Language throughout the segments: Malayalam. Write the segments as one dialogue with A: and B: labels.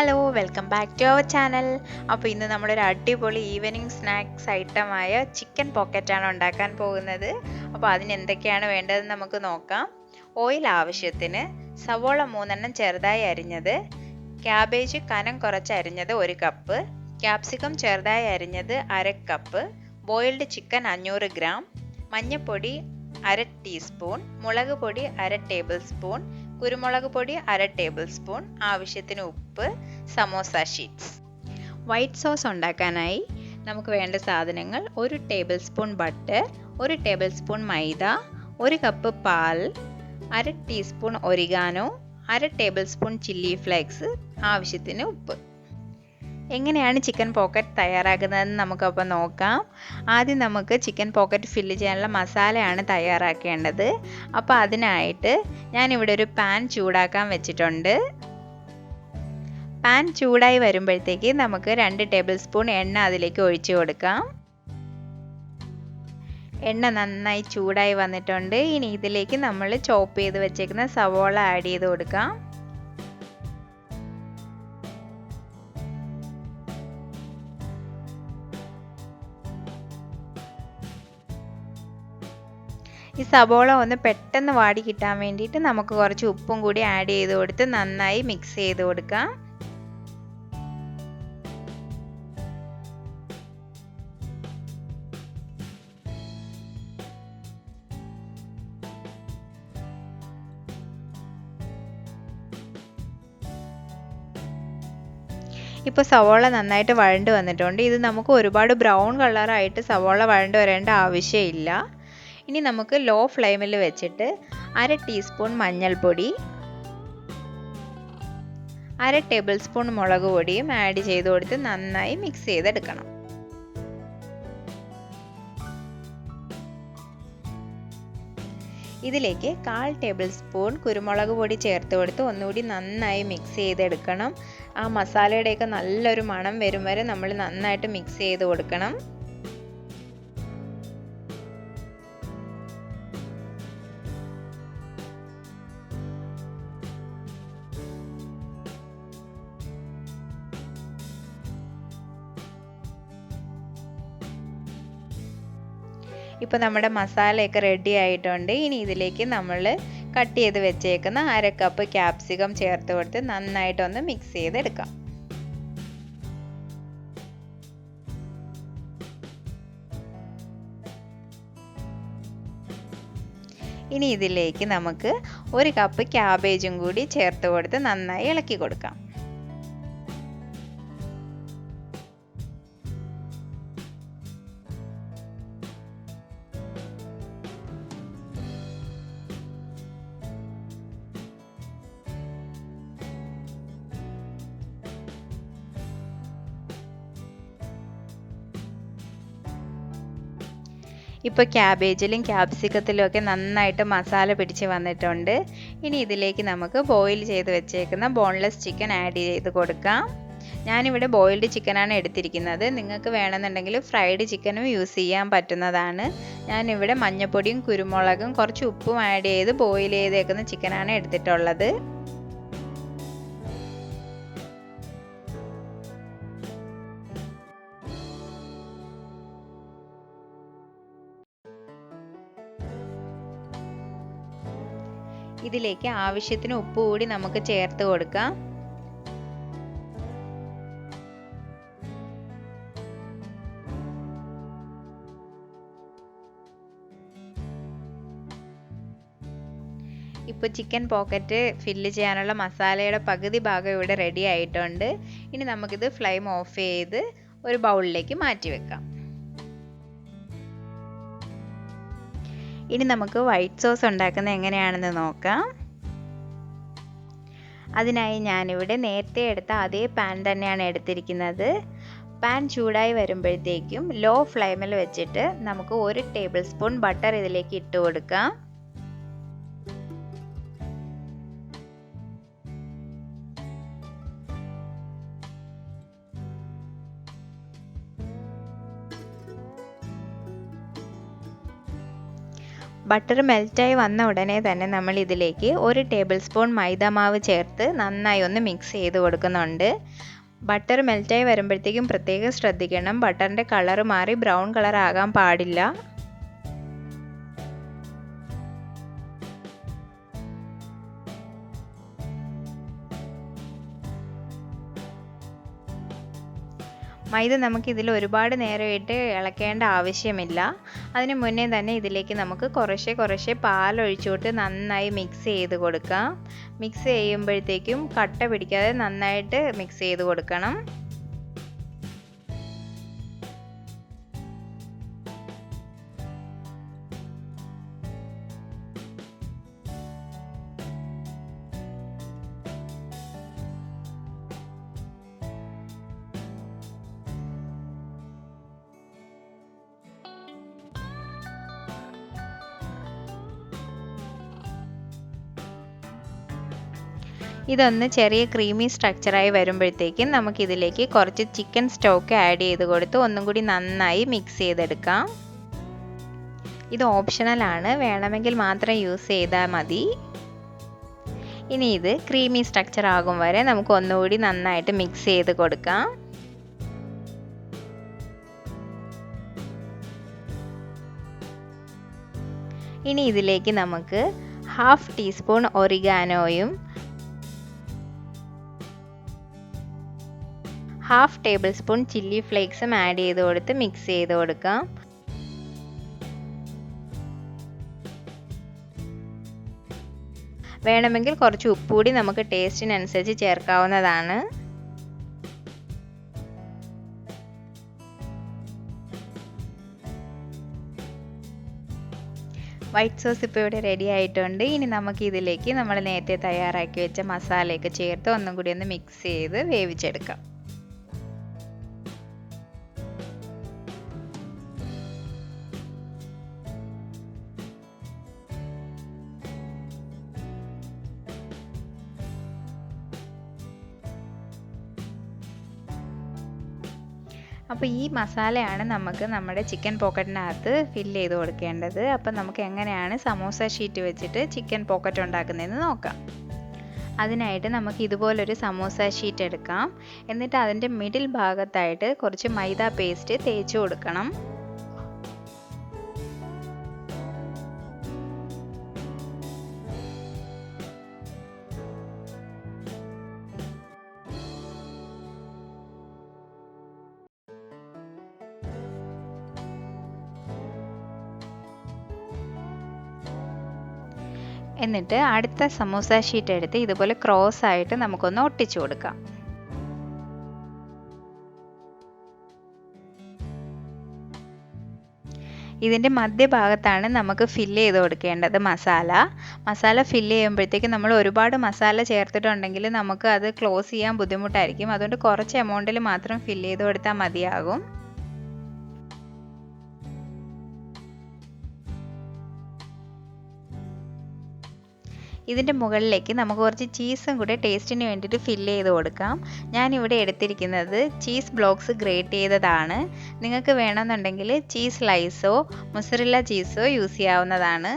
A: Hello welcome back to our channel. അപ്പോൾ ഇന്ന് നമ്മളൊരു അടിപൊളി ഈവനിങ് സ്നാക്സ് ഐറ്റമായ ചിക്കൻ പോക്കറ്റാണ് ഉണ്ടാക്കാൻ പോകുന്നത്. അപ്പോൾ അതിന് എന്തൊക്കെയാണ് വേണ്ടതെന്ന് നമുക്ക് നോക്കാം. ഓയിൽ ആവശ്യത്തിന്, സവോള 3 ചെറുതായി അരിഞ്ഞത്, ക്യാബേജ് കനം കുറച്ച് അരിഞ്ഞത് 1 കപ്പ്, ക്യാപ്സിക്കം ചെറുതായി അരിഞ്ഞത് 1/2 കപ്പ്, ബോയിൽഡ് ചിക്കൻ 500 ഗ്രാം, മഞ്ഞൾപ്പൊടി 1/2 ടീസ്പൂൺ, മുളക് പൊടി 1/2 ടേബിൾ സ്പൂൺ, കുരുമുളക് പൊടി 1/2 ടേബിൾ സ്പൂൺ, ആവശ്യത്തിന് ഉപ്പ്, സമോസ ഷീറ്റ്സ്. വൈറ്റ് സോസ് ഉണ്ടാക്കാനായി നമുക്ക് വേണ്ട സാധനങ്ങൾ: 1 table spoon butter, 1 table spoon maida, 1 cup പാൽ, 1/2 teaspoon oregano, 1/2 table spoon chilli flakes, ആവശ്യത്തിന് ഉപ്പ്. എങ്ങനെയാണ് ചിക്കൻ പോക്കറ്റ് തയ്യാറാക്കുന്നതെന്ന് നമുക്കപ്പോൾ നോക്കാം. ആദ്യം നമുക്ക് ചിക്കൻ പോക്കറ്റ് ഫില്ല് ചെയ്യാനുള്ള മസാലയാണ് തയ്യാറാക്കേണ്ടത്. അപ്പോൾ അതിനായിട്ട് ഞാനിവിടെ ഒരു പാൻ ചൂടാക്കാൻ വെച്ചിട്ടുണ്ട്. പാൻ ചൂടായി വരുമ്പോഴത്തേക്ക് നമുക്ക് 2 ടേബിൾ സ്പൂൺ എണ്ണ അതിലേക്ക് ഒഴിച്ചു കൊടുക്കാം. എണ്ണ നന്നായി ചൂടായി വന്നിട്ടുണ്ട്. ഇനി ഇതിലേക്ക് നമ്മൾ ചോപ്പ് ചെയ്ത് വെച്ചേക്കുന്ന സവോള ആഡ് ചെയ്ത് കൊടുക്കാം. ഈ സവോള ഒന്ന് പെട്ടെന്ന് വാടി കിട്ടാൻ വേണ്ടിയിട്ട് നമുക്ക് കുറച്ച് ഉപ്പും കൂടി ആഡ് ചെയ്ത് കൊടുത്ത് നന്നായി മിക്സ് ചെയ്ത് കൊടുക്കാം. ഇപ്പോൾ സവോള നന്നായിട്ട് വഴണ്ട് വന്നിട്ടുണ്ട്. ഇത് നമുക്ക് ഒരുപാട് ബ്രൗൺ കളറായിട്ട് സവോള വഴണ്ട് വരേണ്ട ആവശ്യമില്ല. ഇനി നമുക്ക് ലോ ഫ്ലെയിമിൽ വെച്ചിട്ട് 1/2 ടീസ്പൂൺ മഞ്ഞൾപ്പൊടി, 1/2 ടേബിൾ സ്പൂൺ മുളക് പൊടിയും ആഡ് ചെയ്ത് കൊടുത്ത് നന്നായി മിക്സ് ചെയ്തെടുക്കണം. ഇതിലേക്ക് 1/4 ടേബിൾ സ്പൂൺ കുരുമുളക് പൊടി ചേർത്ത് കൊടുത്ത് ഒന്നുകൂടി നന്നായി മിക്സ് ചെയ്തെടുക്കണം. ആ മസാലയുടെയൊക്കെ നല്ലൊരു മണം വരും വരെ നമ്മൾ നന്നായിട്ട് മിക്സ് ചെയ്ത് കൊടുക്കണം. ഇപ്പോൾ നമ്മുടെ മസാലയൊക്കെ റെഡി ആയിട്ടുണ്ട്. ഇനി ഇതിലേക്ക് നമ്മൾ കട്ട് ചെയ്ത് വെച്ചേക്കുന്ന 1/2 കപ്പ് ക്യാപ്സിക്കം ചേർത്ത് കൊടുത്ത് നന്നായിട്ടൊന്ന് മിക്സ് ചെയ്തെടുക്കാം. ഇനി ഇതിലേക്ക് നമുക്ക് 1 കപ്പ് ക്യാബേജും കൂടി ചേർത്ത് കൊടുത്ത് നന്നായി ഇളക്കി കൊടുക്കാം. ഇപ്പോൾ ക്യാബേജിലും ക്യാപ്സിക്കത്തിലും ഒക്കെ നന്നായിട്ട് മസാല പിടിച്ച് വന്നിട്ടുണ്ട്. ഇനി ഇതിലേക്ക് നമുക്ക് ബോയിൽ ചെയ്ത് വെച്ചേക്കുന്ന ബോൺലെസ് ചിക്കൻ ആഡ് ചെയ്ത് കൊടുക്കാം. ഞാനിവിടെ ബോയിൽഡ് ചിക്കനാണ് എടുത്തിരിക്കുന്നത്. നിങ്ങൾക്ക് വേണമെന്നുണ്ടെങ്കിൽ ഫ്രൈഡ് ചിക്കനും യൂസ് ചെയ്യാൻ പറ്റുന്നതാണ്. ഞാനിവിടെ മഞ്ഞൾപ്പൊടിയും കുരുമുളകും കുറച്ച് ഉപ്പും ആഡ് ചെയ്ത് ബോയിൽ ചെയ്തേക്കുന്ന ചിക്കനാണ് എടുത്തിട്ടുള്ളത്. ഇതിലേക്ക് ആവശ്യത്തിന് ഉപ്പ് കൂടി നമുക്ക് ചേർത്ത് കൊടുക്കാം. ഇപ്പോൾ ചിക്കൻ പോക്കറ്റ് ഫില്ല് ചെയ്യാനുള്ള മസാലയുടെ പകുതി ഭാഗം ഇവിടെ റെഡി ആയിട്ടുണ്ട്. ഇനി നമുക്കിത് ഫ്ലെയിം ഓഫ് ചെയ്ത് ഒരു ബൗളിലേക്ക് മാറ്റി വെക്കാം. ഇനി നമുക്ക് വൈറ്റ് സോസ് ഉണ്ടാക്കുന്നത് എങ്ങനെയാണെന്ന് നോക്കാം. അതിനായി ഞാനിവിടെ നേരത്തെ എടുത്ത അതേ പാൻ തന്നെയാണ് എടുത്തിരിക്കുന്നത്. പാൻ ചൂടായി വരുമ്പോഴത്തേക്കും ലോ ഫ്ലെയിമിൽ വെച്ചിട്ട് നമുക്ക് 1 ടേബിൾ സ്പൂൺ ബട്ടർ ഇതിലേക്ക് ഇട്ട് കൊടുക്കാം. ബട്ടർ മെൽറ്റായി വന്ന ഉടനെ തന്നെ നമ്മൾ ഇതിലേക്ക് 1 ടേബിൾ സ്പൂൺ മൈദ മാവ് ചേർത്ത് നന്നായി ഒന്ന് മിക്സ് ചെയ്ത് കൊടുക്കുന്നുണ്ട്. ബട്ടർ മെൽറ്റായി വരുമ്പോഴത്തേക്കും പ്രത്യേകം ശ്രദ്ധിക്കണം, ബട്ടറിൻ്റെ കളർ മാറി ബ്രൗൺ കളർ ആകാൻ പാടില്ല. മൈദ നമുക്കിതിൽ ഒരുപാട് നേരമായിട്ട് ഇളക്കേണ്ട ആവശ്യമില്ല. അതിന് മുന്നേ തന്നെ ഇതിലേക്ക് നമുക്ക് കുറേശ്ശെ പാലൊഴിച്ചുകൊണ്ട് നന്നായി മിക്സ് ചെയ്ത് കൊടുക്കാം. മിക്സ് ചെയ്യുമ്പോഴത്തേക്കും കട്ട പിടിക്കാതെ നന്നായിട്ട് മിക്സ് ചെയ്ത് കൊടുക്കണം. ഇതൊന്ന് ചെറിയ ക്രീമി സ്ട്രക്ചറായി വരുമ്പോഴത്തേക്കും നമുക്കിതിലേക്ക് കുറച്ച് ചിക്കൻ സ്റ്റോക്ക് ആഡ് ചെയ്ത് കൊടുത്ത് ഒന്നും കൂടി നന്നായി മിക്സ് ചെയ്തെടുക്കാം. ഇത് ഓപ്ഷണലാണ്, വേണമെങ്കിൽ മാത്രം യൂസ് ചെയ്താൽ മതി. ഇനി ഇത് ക്രീമി സ്ട്രക്ചർ ആകും വരെ നമുക്ക് ഒന്നുകൂടി നന്നായിട്ട് മിക്സ് ചെയ്ത് കൊടുക്കാം. ഇനി ഇതിലേക്ക് നമുക്ക് 1/2 ടീസ്പൂൺ ഒറിഗാനോയും 1/2 ടേബിൾ സ്പൂൺ ചില്ലി ഫ്ലേക്സും ആഡ് ചെയ്ത് കൊടുത്ത് മിക്സ് ചെയ്ത് കൊടുക്കാം. വേണമെങ്കിൽ കുറച്ച് ഉപ്പ് കൂടി നമുക്ക് ടേസ്റ്റിനനുസരിച്ച് ചേർക്കാവുന്നതാണ്. വൈറ്റ് സോസ് ഇപ്പോൾ ഇവിടെ റെഡി ആയിട്ടുണ്ട്. ഇനി നമുക്ക് ഇതിലേക്ക് നമ്മൾ നേരത്തെ തയ്യാറാക്കി വെച്ച മസാലയൊക്കെ ചേർത്ത് ഒന്നും കൂടി ഒന്ന് മിക്സ് ചെയ്ത് വേവിച്ചെടുക്കാം. അപ്പോൾ ഈ മസാലയാണ് നമുക്ക് നമ്മുടെ ചിക്കൻ പോക്കറ്റിനകത്ത് ഫില്ല് ചെയ്ത് കൊടുക്കേണ്ടത്. അപ്പോൾ നമുക്ക് എങ്ങനെയാണ് സമോസ ഷീറ്റ് വെച്ചിട്ട് ചിക്കൻ പോക്കറ്റ് ഉണ്ടാക്കുന്നതെന്ന് നോക്കാം. അതിനായിട്ട് നമുക്ക് ഇതുപോലൊരു സമോസ ഷീറ്റ് എടുക്കാം. എന്നിട്ട് അതിൻ്റെ മിഡിൽ ഭാഗത്തായിട്ട് കുറച്ച് മൈദ പേസ്റ്റ് തേച്ച് കൊടുക്കണം. എന്നിട്ട് അടുത്ത സമോസ ഷീറ്റ് എടുത്ത് ഇതുപോലെ ക്രോസ് ആയിട്ട് നമുക്കൊന്ന് ഒട്ടിച്ചു കൊടുക്കാം. ഇതിൻ്റെ മധ്യഭാഗത്താണ് നമുക്ക് ഫില്ല് ചെയ്ത് കൊടുക്കേണ്ടത് മസാല ഫില്ല് ചെയ്യുമ്പോഴത്തേക്ക് നമ്മൾ ഒരുപാട് മസാല ചേർത്തിട്ടുണ്ടെങ്കിൽ നമുക്ക് അത് ക്ലോസ് ചെയ്യാൻ ബുദ്ധിമുട്ടായിരിക്കും. അതുകൊണ്ട് കുറച്ച് എമൗണ്ടിൽ മാത്രം ഫില്ല് ചെയ്ത് കൊടുത്താൽ മതിയാകും. ഇതിൻ്റെ മുകളിലേക്ക് നമുക്ക് കുറച്ച് ചീസും കൂടെ ടേസ്റ്റിന് വേണ്ടിയിട്ട് ഫില്ല് ചെയ്ത് കൊടുക്കാം. ഞാനിവിടെ എടുത്തിരിക്കുന്നത് ചീസ് ബ്ലോക്സ് ഗ്രേറ്റ് ചെയ്തതാണ്. നിങ്ങൾക്ക് വേണമെന്നുണ്ടെങ്കിൽ ചീസ് സ്ലൈസോ മൊസറല്ല ചീസോ യൂസ് ചെയ്യാവുന്നതാണ്.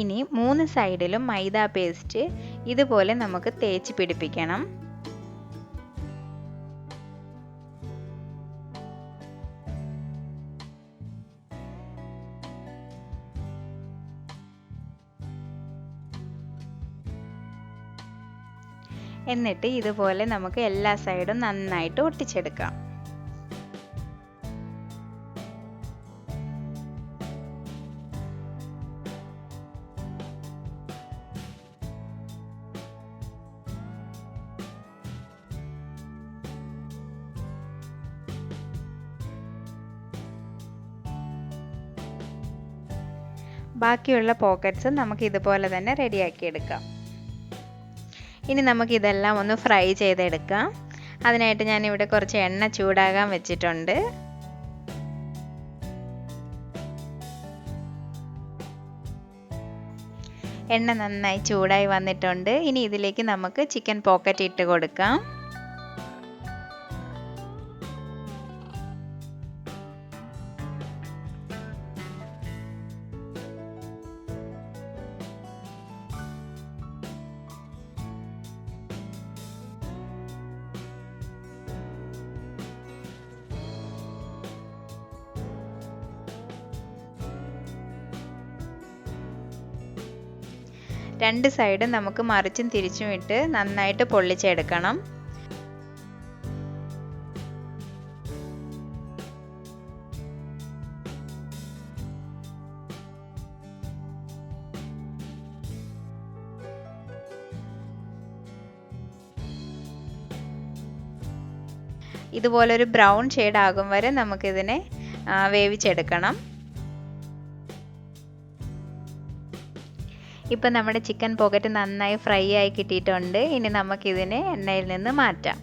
A: ഇനി 3 സൈഡിലും മൈദ പേസ്റ്റ് ഇതുപോലെ നമുക്ക് തേച്ച് പിടിപ്പിക്കണം. എന്നിട്ട് ഇതുപോലെ നമുക്ക് എല്ലാ സൈഡും നന്നായിട്ട് ഒട്ടിച്ചെടുക്കാം. ബാക്കിയുള്ള പോക്കറ്റ്സ് നമുക്ക് ഇതുപോലെ തന്നെ റെഡിയാക്കി എടുക്കാം. ഇനി നമുക്കിതെല്ലാം ഒന്ന് ഫ്രൈ ചെയ്തെടുക്കാം. അതിനായിട്ട് ഞാനിവിടെ കുറച്ച് എണ്ണ ചൂടാകാൻ വെച്ചിട്ടുണ്ട്. എണ്ണ നന്നായി ചൂടായി വന്നിട്ടുണ്ട്. ഇനി ഇതിലേക്ക് നമുക്ക് ചിക്കൻ പോക്കറ്റ് ഇട്ട് കൊടുക്കാം. രണ്ട് സൈഡും നമുക്ക് മറിച്ചും തിരിച്ചും ഇട്ട് നന്നായിട്ട് പൊള്ളിച്ചെടുക്കണം. ഇതുപോലൊരു ബ്രൗൺ ഷെയ്ഡ് ആകും വരെ നമുക്കിതിനെ വേവിച്ചെടുക്കണം. ഇപ്പം നമ്മുടെ ചിക്കൻ പോക്കറ്റ് നന്നായി ഫ്രൈ ആയി കിട്ടിയിട്ടുണ്ട്. ഇനി നമുക്കിതിനെ എണ്ണയിൽ നിന്ന് മാറ്റാം.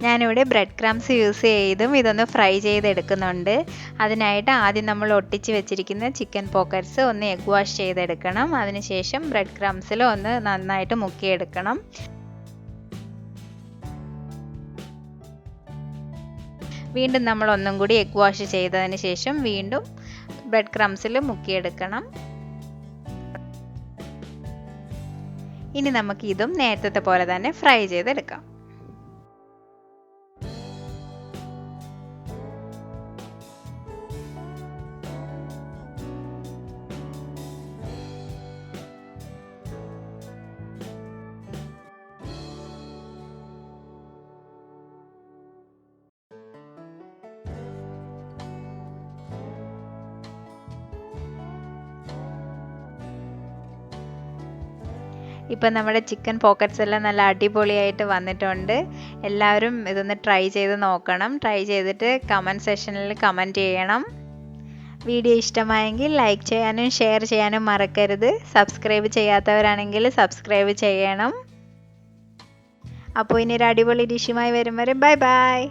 A: ഞാനിവിടെ ബ്രെഡ് ക്രംസ് യൂസ് ചെയ്തും ഇതൊന്ന് ഫ്രൈ ചെയ്തെടുക്കുന്നുണ്ട്. അതിനായിട്ട് ആദ്യം നമ്മൾ ഒട്ടിച്ച് വെച്ചിരിക്കുന്ന ചിക്കൻ പോക്കറ്റ്സ് ഒന്ന് എഗ് വാഷ് ചെയ്തെടുക്കണം. അതിനുശേഷം ബ്രെഡ് ക്രംസിൽ ഒന്ന് നന്നായിട്ട് മുക്കിയെടുക്കണം. വീണ്ടും നമ്മൾ ഒന്നും കൂടി എഗ് വാഷ് ചെയ്തതിന് ശേഷം വീണ്ടും ബ്രെഡ് ക്രംസിൽ മുക്കിയെടുക്കണം. ഇനി നമുക്ക് ഇതും നേരത്തെ പോലെ തന്നെ ഫ്രൈ ചെയ്തെടുക്കാം. ഇപ്പം നമ്മുടെ ചിക്കൻ പോക്കറ്റ്സ് എല്ലാം നല്ല അടിപൊളിയായിട്ട് വന്നിട്ടുണ്ട്. എല്ലാവരും ഇതൊന്ന് ട്രൈ ചെയ്ത് നോക്കണം. ട്രൈ ചെയ്തിട്ട് കമൻറ്റ് സെക്ഷനിൽ കമൻറ്റ് ചെയ്യണം. വീഡിയോ ഇഷ്ടമായെങ്കിൽ ലൈക്ക് ചെയ്യാനും ഷെയർ ചെയ്യാനും മറക്കരുത്. സബ്സ്ക്രൈബ് ചെയ്യാത്തവരാണെങ്കിൽ സബ്സ്ക്രൈബ് ചെയ്യണം. അപ്പോൾ ഇനി ഒരു അടിപൊളി ഡിഷുമായി വരും വരെ ബൈ ബൈ.